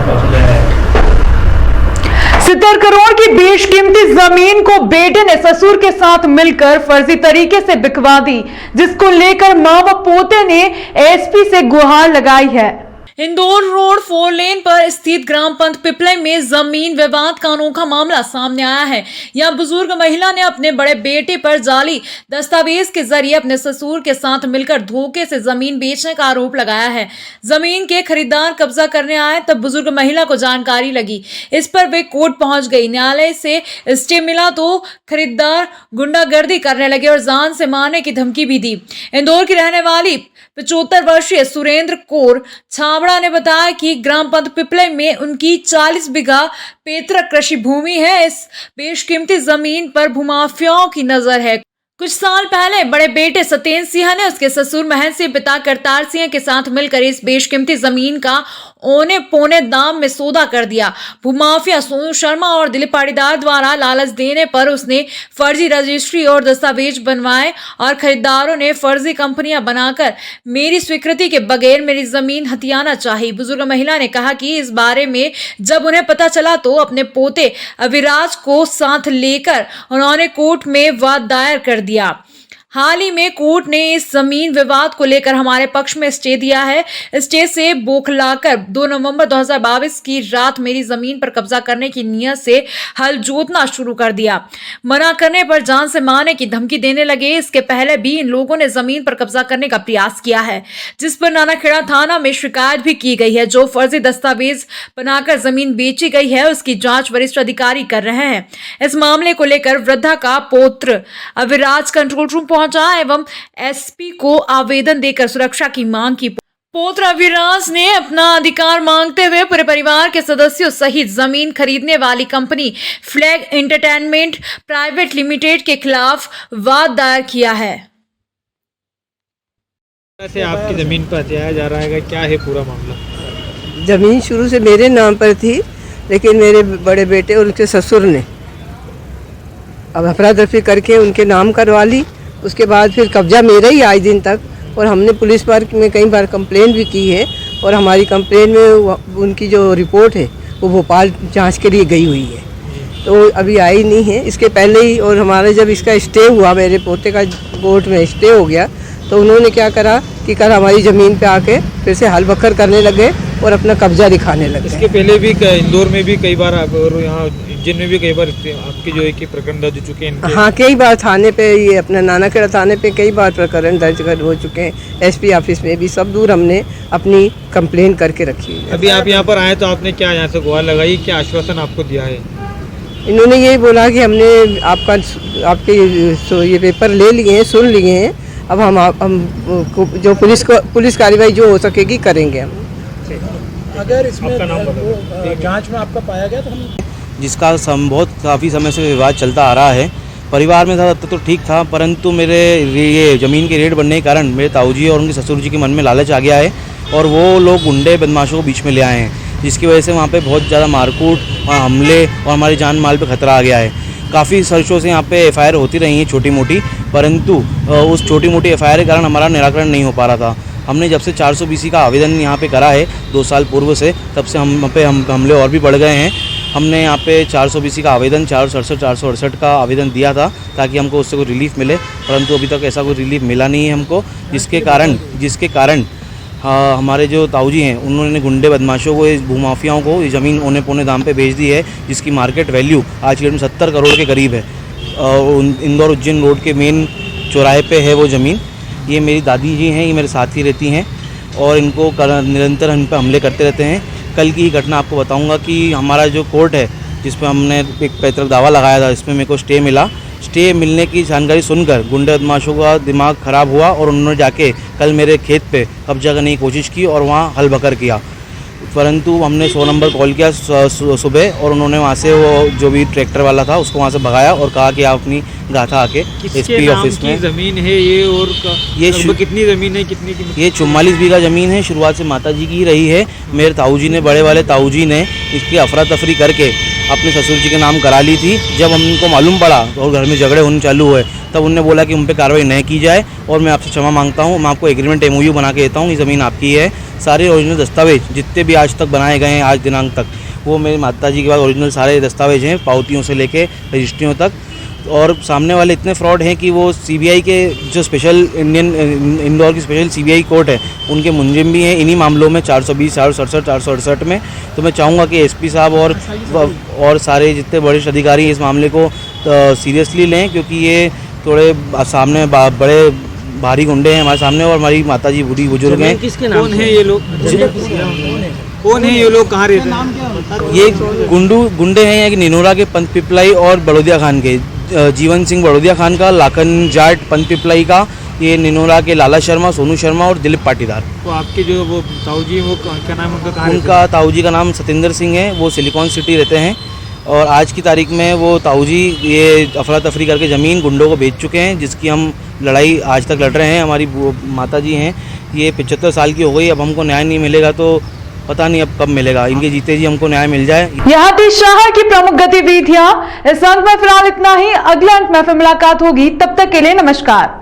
पहुंच गया है। 70 करोड़ की बेशकीमती जमीन को बेटे ने ससुर के साथ मिलकर फर्जी तरीके से बिकवा दी, जिसको लेकर मां व पोते ने एसपी से गुहार लगाई है। इंदौर रोड 4 लेन पर स्थित ग्राम पंत पिपले में जमीन विवाद का अनोखा मामला सामने आया है। यहां बुजुर्ग महिला ने अपने बड़े बेटे पर जाली दस्तावेज के जरिए अपने ससुर के साथ मिलकर धोखे से जमीन बेचने का आरोप लगाया है। जमीन के खरीदार कब्जा करने आए तब बुजुर्ग महिला को जानकारी लगी। इस पर वे कोर्ट पहुंच गई। न्यायालय से स्टे मिला तो खरीदार गुंडागर्दी करने लगे और जान से मारने की धमकी भी दी। इंदौर की रहने वाली 75 वर्षीय सुरेंद्र कौर छाबड़ा ने बताया कि ग्राम पंत पिपले में उनकी 40 बीघा पैतृक कृषि भूमि है। इस बेशकीमती जमीन पर भूमाफियाओं की नजर है। कुछ साल पहले बड़े बेटे सत्येंद्र सिंह ने उसके ससुर महेंद्र सिंह पिता करतार सिंह के साथ मिलकर इस बेशकीमती जमीन का औने पौने दाम में सौदा कर दिया। भूमाफिया सोनू शर्मा और दिलीप पाटीदार द्वारा लालच देने पर उसने फर्जी रजिस्ट्री और दस्तावेज बनवाए और खरीदारों ने फर्जी कंपनियां बनाकर मेरी स्वीकृति के बगैर मेरी जमीन हथियाना चाहिए। बुजुर्ग महिला ने कहा कि इस बारे में जब उन्हें पता चला तो अपने पोते अविराज को साथ लेकर उन्होंने कोर्ट में वाद दायर कर दिया। हाल ही में कोर्ट ने इस जमीन विवाद को लेकर हमारे पक्ष में स्टे दिया है। स्टे से बौखलाकर 2 नवंबर 2022 की रात मेरी जमीन पर कब्जा करने की नियत से हल जोतना शुरू कर दिया। मना करने पर जान से मारने की धमकी देने लगे। इसके पहले भी इन लोगों ने जमीन पर कब्जा करने का प्रयास किया है, जिस पर नानाखेड़ा थाना में शिकायत भी की गई है। जो फर्जी दस्तावेज बनाकर जमीन बेची गई है उसकी जांच वरिष्ठ अधिकारी कर रहे हैं। इस मामले को लेकर वृद्धा का पौत्र अविराज कंट्रोल रूम पहुंचा एवं एसपी को आवेदन देकर सुरक्षा की मांग की। पौत्र अविराज ने अपना अधिकार मांगते हुए पूरे परिवार के सदस्यों सहित जमीन खरीदने वाली company flag entertainment private limited के खिलाफ वाद दायर किया है। कैसे आपकी जमीन पर हथियाया जा रहा है, क्या है पूरा मामला? जमीन शुरू से मेरे नाम पर थी, लेकिन मेरे बड़े बेटे और उनके ससुर ने अब अफरा दफरी करके उनके नाम करवा ली। उसके बाद फिर कब्जा मेरा ही आज दिन तक, और हमने पुलिस पार्क में कई बार कंप्लेन भी की है और हमारी कंप्लेन में उनकी जो रिपोर्ट है वो भोपाल जांच के लिए गई हुई है, तो अभी आई नहीं है। इसके पहले ही और हमारा जब इसका स्टे हुआ, मेरे पोते का कोर्ट में स्टे हो गया, तो उन्होंने क्या करा कि कल हमारी ज़मीन पे आके फिर से हल बखर करने लगे और अपना कब्जा दिखाने लगे। इसके पहले भी इंदौर में भी कई बार और यहाँ उज्जैन में भी कई बार आपके जो है कि प्रकरण दर्ज हो चुके हैं। हाँ, कई बार थाने पे, ये अपना नानाखेड़ा थाने पे कई बार प्रकरण दर्ज हो चुके हैं। एसपी ऑफिस में भी सब दूर हमने अपनी कंप्लेन करके रखी है। अभी आप यहाँ पर आए तो आपने क्या यहाँ से गुहार लगाई, क्या आश्वासन आपको दिया है? इन्होंने यही बोला कि हमने आपके ये पेपर ले लिए हैं, सुन लिए हैं, अब हम जो पुलिस कार्रवाई जो हो सकेगी करेंगे हम। अगर इसमें जांच में आपका पाया गया तो हम जिसका बहुत काफ़ी समय से विवाद चलता आ रहा है। परिवार में था तो ठीक था, परंतु मेरे ये ज़मीन के रेट बढ़ने के कारण मेरे ताऊजी और उनके ससुर जी के मन में लालच आ गया है और वो लोग गुंडे बदमाशों को बीच में ले आए हैं, जिसकी वजह से वहाँ पे बहुत ज़्यादा मारकूट, हमले और हमारी जान माल पे खतरा आ गया है। काफ़ी सर्चों से यहाँ पे FIR होती रही हैं छोटी मोटी, परंतु उस छोटी मोटी FIR के कारण हमारा निराकरण नहीं हो पा रहा था। हमने जब से 400 BC का आवेदन यहाँ पे करा है 2 साल पूर्व से, तब से हमले और भी बढ़ गए हैं। हमने यहाँ पे 400 BC का आवेदन 468 का आवेदन दिया था ताकि हमको उससे कोई रिलीफ मिले, परंतु अभी तक ऐसा कोई रिलीफ मिला नहीं है हमको, जिसके कारण हमारे जो ताऊजी हैं उन्होंने गुंडे बदमाशों को, इस भूमाफियाओं को ये ज़मीन औने पौने दाम पे बेच दी है, जिसकी मार्केट वैल्यू आज के डेट में 70 करोड़ के करीब है। इंदौर उज्जैन रोड के मेन चौराहे पे है वो ज़मीन। ये मेरी दादी जी हैं, ये मेरे साथ ही रहती हैं और इनको निरंतर हम पे हमले करते रहते हैं। कल की ही घटना आपको बताऊंगा कि हमारा जो कोर्ट है जिस पे हमने एक पैतृक दावा लगाया था, इसमें मेरे को स्टे मिला। स्टे मिलने की जानकारी सुनकर गुंडे बदमाशों का दिमाग ख़राब हुआ और उन्होंने जाके कल मेरे खेत पे कब्जा करने की कोशिश की और वहाँ हल बकर किया, परंतु हमने 100 नंबर कॉल किया सुबह और उन्होंने वहाँ से वो जो भी ट्रैक्टर वाला था उसको वहाँ से भगाया और कहा कि आप अपनी गाथा आके एसपी ऑफिस में। ज़मीन है ये और ये कितनी ज़मीन है, कितनी की? ये 44 बीघा ज़मीन है, शुरुआत से माता जी की ही रही है। मेरे ताऊजी ने, बड़े वाले ताऊजी ने इसकी अफरा तफरी करके अपने ससुर जी के नाम करा ली थी। जब हमको मालूम पड़ा और घर में झगड़े होने चालू हुए तब उनने बोला कि उन पर कार्रवाई नहीं की जाए और मैं आपसे क्षमा मांगता हूँ, मैं आपको एग्रीमेंट MOU बना के देता हूँ, ये ज़मीन आपकी है। सारे ओरिजिनल दस्तावेज जितने भी आज तक बनाए गए हैं आज दिनांक तक, वो मेरी माता जी के पास ओरिजिनल सारे दस्तावेज हैं, पावतियों से लेके रजिस्ट्रियों तक। और सामने वाले इतने फ्रॉड हैं कि वो सीबीआई के जो स्पेशल इंदौर की स्पेशल सीबीआई कोर्ट है उनके मुंजिम भी हैं इन्हीं मामलों में 420, 467, 468 में। तो मैं चाहूँगा कि एसपी साहब और सारे जितने वरिष्ठ अधिकारी इस मामले को सीरियसली लें, क्योंकि ये थोड़े सामने बड़े भारी गुंडे हैं हमारे सामने, और हमारी माता जी बूढ़ी बुजुर्ग हैं। कौन है ये लोग? कौन है ये लोग? कहाँ रहते हैं? ये गुंडे हैं यहाँ की निनोरा के पंत पिपलाई और बड़ौदिया खान के, जीवन सिंह बड़ौदिया खान का, लाखन जाट पंत पिपलाई का, ये निनोरा के लाला शर्मा, सोनू शर्मा और दिलीप पाटीदार। तो आपके जो वो ताऊजी वो क्या नाम है उनका? उनका ताऊजी का नाम सतेंद्र सिंह है, वो सिलिकॉन सिटी रहते हैं। और आज की तारीख में वो ताऊजी ये अफरा तफरी करके ज़मीन गुंडों को बेच चुके हैं, जिसकी हम लड़ाई आज तक लड़ रहे हैं। हमारी माता जी हैं, ये 75 साल की हो गई, अब हमको न्याय नहीं मिलेगा तो पता नहीं अब कब मिलेगा। इनके जीते जी हमको न्याय मिल जाए। यहाँ थी शहर की प्रमुख गतिविधियां। इस अंक में फिलहाल इतना ही। अगले अंक में फिर मुलाकात होगी, तब तक के लिए नमस्कार।